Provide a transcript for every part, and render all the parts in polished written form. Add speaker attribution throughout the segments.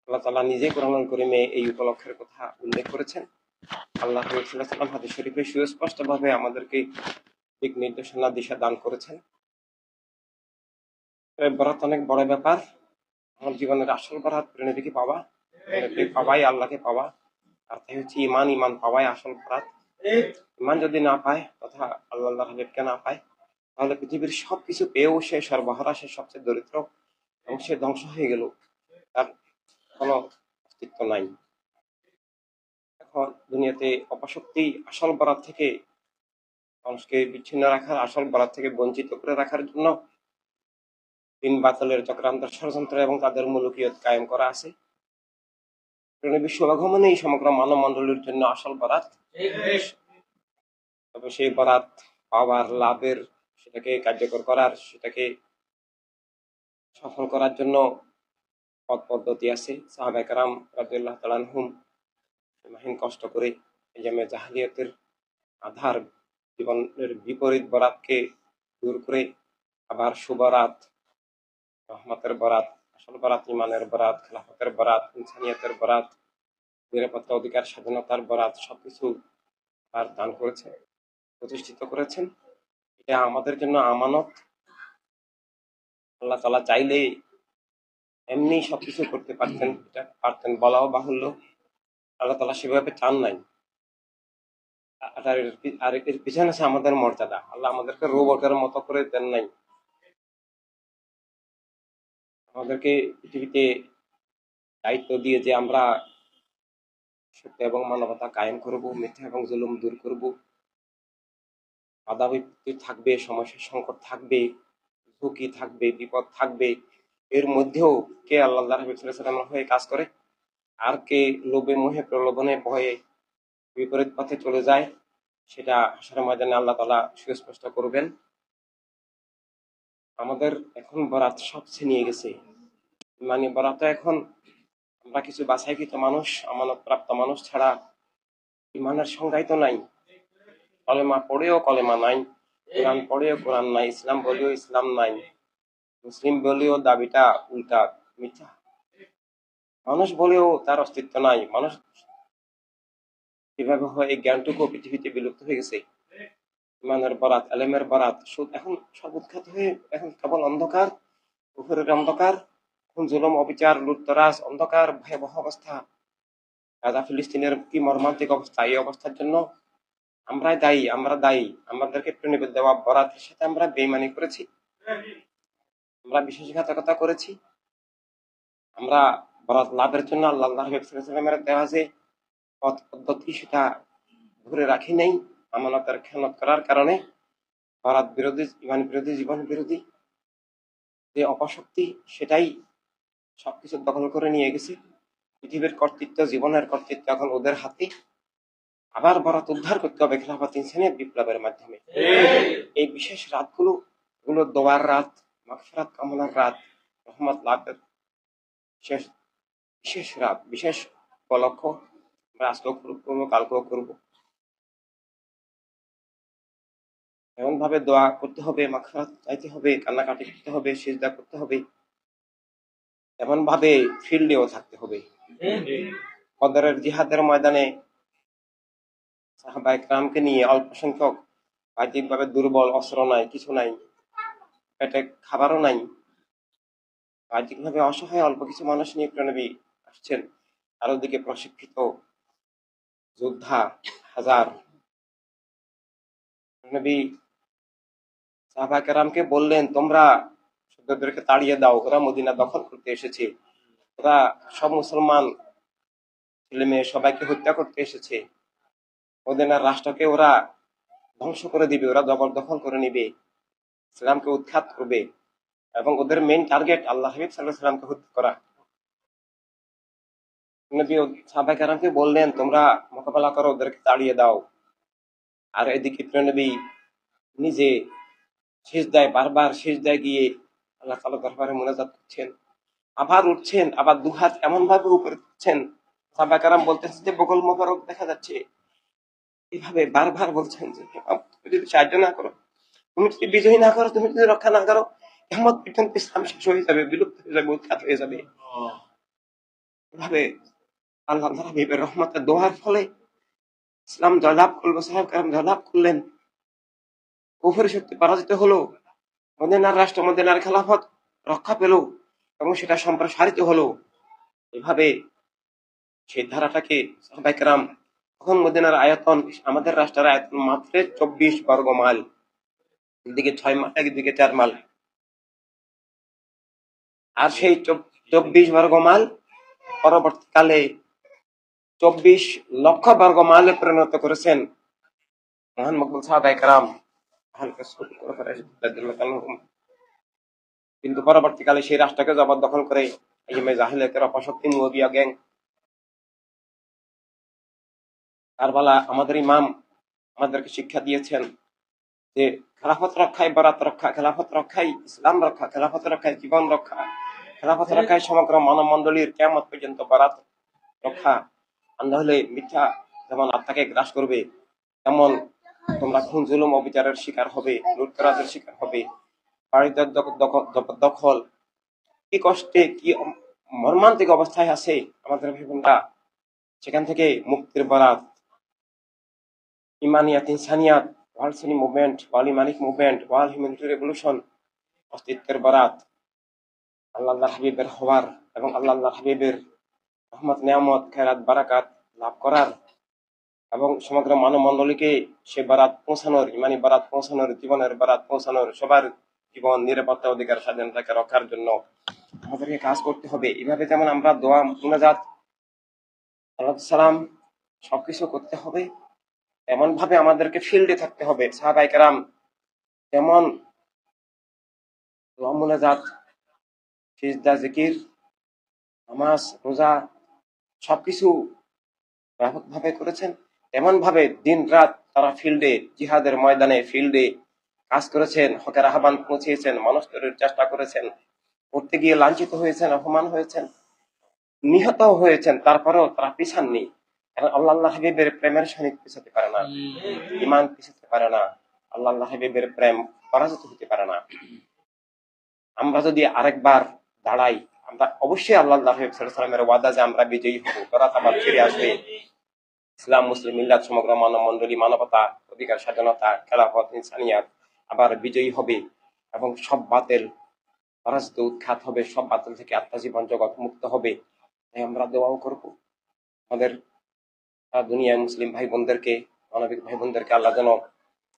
Speaker 1: আল্লাহ তাআলা নিজে কোরআনুল কারীমে এই উপলক্ষের কথা উল্লেখ করেছেন। আল্লাহ রাসূল সাল্লাল্লাহু আলাইহি ওয়াসাল্লাম হাদিস শরীফে সুস্পষ্টভাবে আমাদেরকে দিক নির্দেশনা দিশা দান করেছেন। বরাত অনেক বড় ব্যাপার। আমার জীবনের আসল বরাত প্রেরণাকে পাওয়া, প্রেরণাকে পাওয়াই আল্লাহকে পাওয়া, আর তাই হচ্ছে ইমান। ইমান পাওয়াই আসল বরাত। ইমান যদি না পায় তথা আল্লাহ হাবিবকে না পায়, তাহলে পৃথিবীর সবকিছু পেয়েও সে সর্বহারা, সে সবচেয়ে দরিদ্র এবং সে ধ্বংস হয়ে গেল, তার কোনো অস্তিত্ব নাই। এখন দুনিয়াতে অপশক্তি আসল বরাত থেকে মানুষকে বিচ্ছিন্ন রাখার, আসল বরাত থেকে বঞ্চিত করে রাখার জন্য দিন বাতিলের চক্রান্ত, ষড়যন্ত্র এবং তাদের মুলুকিয়ত কায়েম করা আছে। বিশ্ব আগমনে সমগ্র মানব মণ্ডলীর জন্য আসল বরাত। তবে সেই বরাত পাওয়ার, লাভের, সেটাকে কার্যকর করার, সেটাকে সফল করার জন্য পথ পদ্ধতি আছে। সাহাবায়ে কেরাম রাদিয়াল্লাহু তাআলা আনহুম সীমাহীন কষ্ট করে এজামে জাহেলিয়াতের আধার, জীবনের বিপরীত বরাতকে দূর করে আবার সুবরাত, রহমতের বরাত, আসল বরাত, ইমানের বরাত, খেলাফতের বরাত, ইনসানিয়তের বরাত, নিরাপত্তা, অধিকার, স্বাধীনতার বরাত সবকিছু আর দান করেছে, প্রতিষ্ঠিত করেছেন। এটা আমাদের জন্য আমানত। আল্লাহ তাআলা চাইলে এমনি সবকিছু করতে পারতেন, এটা পারতেন বলাও বাহুল্য। আল্লাহ তাআলা সেভাবে চান নাই। আর এর পিছনে আছে আমাদের মর্যাদা। আল্লাহ আমাদেরকে রোবটের মতো করে দেন নাই। আমাদেরকে পৃথিবীতে দায়িত্ব দিয়ে যে আমরা সত্য এবং মানবতা কায়েম করব, মিথ্যা এবং জুলুম দূর করব, বাধা বিপত্তি থাকবে, সমস্যার সংকট থাকবে, ঝুঁকি থাকবে, বিপদ থাকবে। এর মধ্যেও কে আল্লাহ রাসূল সাল্লাল্লাহু আলাইহি ওয়াসাল্লাম হয়ে কাজ করে, আর কে লোভে, মোহে, প্রলোভনে, ভয়ে বিপরীত পথে চলে যায়, সেটা হাসরের ময়দানে আল্লাহ তাআলা সুস্পষ্ট করবেন। আমাদের এখন বরাত সবচেয়ে নিয়ে গেছে। মানে বরাত এখন আমরা কিছু বাছাইকৃত মানুষ, আমানত প্রাপ্ত মানুষ ছাড়া ইমানের সংজ্ঞাই তো নাই। কলেমা পড়েও কলেমা নাই, কোরআন পড়েও কোরআন নাই, ইসলাম বলেও ইসলাম নাই, মুসলিম বলেও দাবিটা উল্টা, মিথ্যা। মানুষ বলেও তার অস্তিত্ব নাই। মানুষ কিভাবে হয়, এই জ্ঞানটুকু পৃথিবীতে বিলুপ্ত হয়ে গেছে। ইমানের বরাত, আলেমের বরাত এখন সব উৎখাত হয়ে এখন কেবল অন্ধকার, উপরের অন্ধকার, জুলুম, অবিচার, লুটতরাজ, অন্ধকার, ভয়াবহ অবস্থা। গাজা ফিলিস্তিনের কি মর্মান্তিক অবস্থা। এই অবস্থার জন্য আমরা দায়ী। আমাদেরকে প্রণিবেদ দেওয়া বরাতের সাথে আমরা বেইমানি করেছি, আমরা বিশ্বাসঘাতকতা করেছি। আমরা বরাত লাভের জন্য আল্লাহ হাবিব সাল্লাল্লাহু আলাইহি ওয়াসাল্লামের দেওয়া যে পথ পদ্ধতি সেটা ধরে রাখি নাই। আমানতের খেয়ানত করার কারণে বরাত বিরোধী, ইমান বিরোধী, জীবন বিরোধী যে অপশক্তি, সেটাই সবকিছু দখল করে নিয়ে গেছে। পৃথিবীর কর্তৃত্ব, জীবনের কর্তৃত্ব এখন ওদের হাতে। আবার বরাত উদ্ধার করতে হবে খেলাফত ইনসানিয়ত বিপ্লবের মাধ্যমে। এই বিশেষ রাতগুলো দোয়ার রাত, মাগফিরাত কামনার রাত, রহমত লাভের বিশেষ বিশেষ রাত, বিশেষ উপলক্ষ। আমরা আজকেও করবো, কালকেও করবো। এমন ভাবে দোয়া করতে হবে, মাগফিরাত চাইতে হবে, কান্নাকাটি করতে হবে, সিজদা করতে হবে, এমন ভাবে ফিল্ডেও থাকতে হবে। বদরের জিহাদের ময়দানে সাহাবায়ে কেরামকে নিয়ে অল্প সংখ্যক, বাহ্যিকভাবে দুর্বল, অস্ত্র নাই, কিছু নাই, পেটে খাবারও নাই, বাহ্যিকভাবে অসহায় অল্প কিছু মানুষ নিয়ে প্রাণবী আসছেন। আর ওদিকে প্রশিক্ষিত যোদ্ধা হাজার। নবী সাহাবায়ে কেরামকে বললেন, তোমরা সৈন্যদেরকে তাড়িয়ে দাও, ওরা মদিনা দখল করতে এসেছে, ওরা সব মুসলমান ছেলে মেয়ে সবাইকে হত্যা করতে এসেছে, মদিনার রাষ্ট্রকে ওরা ধ্বংস করে দিবে, ওরা জবরদখল করে নিবে, ইসলামকে উৎখাত করবে, এবং ওদের মেইন টার্গেট আল্লাহ হাবিব সাল্লাল্লাহু আলাইহি ওয়াসাল্লামকে হত্যা করা। নবী সাহাবায়ে কেরামকে বললেন, তোমরা মোকাবেলা করো, ওদেরকে তাড়িয়ে দাও। আর এদিকে নবী নিজে সিজদায়, বারবার সিজদায় গিয়ে আল্লাহ তাআলার দরবারে মুনাজাত করছেন, আবার উঠছেন, আবার দুহাত এমন ভাবে উপরে তুলছেন, সাহাবায়ে কেরাম বলতেছেন যে বগল মোবারক দেখা যাচ্ছে। এইভাবে বারবার বলছেন যে তুমি যদি সাহায্য না করো, তুমি যদি বিজয়ী না করো, তুমি যদি রক্ষা না করো, কিয়ামত পর্যন্ত ইসলাম শেষ হয়ে যাবে, বিলুপ্ত হয়ে যাবে, উৎখাত হয়ে যাবে। এভাবে আল্লাহ হাবিবের রহমতের দোয়ার ফলে ইসলাম জয়লাভ করলো, সাহেব কালাম জয়লাভ করলেন, কুফরের শক্তি পরাজিত হলো, মদিনার রাষ্ট্র মদিনার খেলাফত রক্ষা পেল এবং সেটা সম্প্রসারিত হলো। এভাবে সেই ধারাটাকে সাহাবায়ে কেরাম, তখন মদিনার আয়তন, আমাদের রাষ্ট্রের আয়তন মাত্র 24 বর্গ মাইল, একদিকে 6 মাইল একদিকে 4 মাইল, আর সেই 24 বর্গ মাইল পরবর্তীকালে 24 লক্ষ বর্গ মাইলে পরিণত করেছেন মহান মকবুল সাহাবায়ে কেরাম। কিন্তু পরবর্তীকালে সেই রাষ্ট্রকে জবরদখল করে এই জাহিলিয়াতের অপশক্তি মুয়াবিয়া গ্যাং, কারবালা আমাদের ইমাম আমাদেরকে শিক্ষা দিয়েছেন যে খেলাফত রক্ষায় বরাত রক্ষা, খেলাফত রক্ষায় ইসলাম রক্ষা, খেলাফত রক্ষায় জীবন রক্ষা, খেলাফত রক্ষায় সমগ্র মানবমণ্ডলীর কিয়ামত পর্যন্ত বরাত রক্ষা। আর নাহলে মিথ্যা যেমন আত্মাকে গ্রাস করবে, তেমন তোমরা খুন জুলুম অবিচারের শিকার হবে, লুটতরাজের শিকার হবে, বাড়িতে দখল, কি কষ্টে কি মর্মান্তিক অবস্থায় আছে আমাদের ভাইবোনরা, সেখান থেকে মুক্তির বরাত, ইমানিয়াত, ইনসানিয়াত, ওয়ার্ল্ড সুন্নি মুভমেন্ট, ওয়ার্ল্ড ইমানিক মুভমেন্ট, ওয়ার্ল্ড হিউম্যানিটি রেভলিউশন, অস্তিত্বের বরাত, আল্লাহ হাবিবের হওয়ার এবং আল্লাহ হাবিবের রহমত নিয়ামত খেরাত বারাকাত লাভ করার এবং সমগ্র মানব মণ্ডলীকে সে বারাত পৌঁছানোর, ইমানি বারাত পৌঁছানোর, জীবনের বারাত পৌঁছানোর, সবার জীবন নিরাপত্তা অধিকার স্বাধীনতাকে রক্ষার জন্য আমাদেরকে কাজ করতে হবে। এভাবে যেমন আমরা দোয়া মুনাজাত সালাম সবকিছু করতে হবে, এমন ভাবে আমাদেরকে ফিল্ডে থাকতে হবে। সাহাবায়ে কেরাম যেমন দোয়া মুনাজাত, সিজদা, জিকির, নামাজ, রোজা সবকিছু ব্যাপকভাবে করেছেন, এমন ভাবে দিন রাত তারা ফিল্ডে, জিহাদের ময়দানে ফিল্ডে কাজ করেছেন, হকের আহ্বান পৌঁছিয়েছেন, মানুষ তৈরির চেষ্টা করেছেন, করতে গিয়ে লাঞ্ছিত হয়েছেন, অপমান হয়েছেন, নিহত হয়েছেন, তারপরেও তারা পিছাননি। কারণ আল্লাহ হাবিবের প্রেমের সহিত পিছাতে পারে না, ইমান পিছাতে পারে না, আল্লাহ হাবিবের প্রেম পরাজিত হতে পারে না। আমরা যদি আরেকবার দাঁড়াই, আমরা অবশ্যই আল্লাহ হাবিব সাল্লাল্লাহু আলাইহি ওয়াসাল্লামের ওয়াদা যে আমরা বিজয়ী হব, বরাত আবার ফিরে আসবে, ইসলাম মুসলিম মিল্লাত সমগ্র মানব মণ্ডলী মানবতা অধিকার স্বাধীনতা খেলাফত ইনসানিয়াত আবার বিজয়ী হবে এবং সব বাতিল পরাজিত উৎখাত হবে, সব বাতিল থেকে আত্মজীবন জগৎ মুক্ত হবে। তাই আমরা দোয়াও করব আমাদের দুনিয়ায় মুসলিম ভাই বোনদেরকে, মানবিক ভাই বোনদেরকে আল্লাহ যেন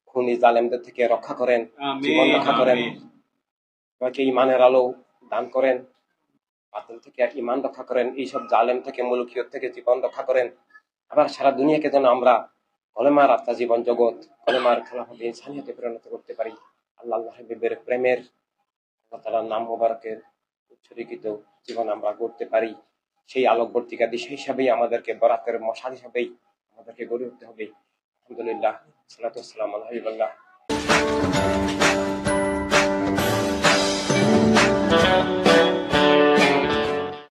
Speaker 1: খুনি জালেমদের থেকে রক্ষা করেন, জীবন রক্ষা করেন, সবাইকে ইমানের আলো দান করেন, বাতিল থেকে ইমান রক্ষা করেন, এইসব জালেম থেকে মুলুকিয়ত থেকে জীবন রক্ষা করেন। আবার সারা দুনিয়াকে যেন আমরা কলেমার আত্মা জীবন জগৎ, কলেমার খেলাফতে ইনসানিয়তে পরিণত করতে পারি। আল্লাহ হাবিবের প্রেমের, আল্লাহ তাআলার নাম মোবারকের উৎসর্গিত জীবন আমরা গড়তে পারি। সেই আলোকবর্তিকা দিশা হিসাবেই আমাদেরকে, বরাতের মশাল হিসাবেই আমাদেরকে গড়ে উঠতে হবে। আলহামদুলিল্লাহ, সালাতু ওয়াসসালামু আলা হাবিবিল্লাহ।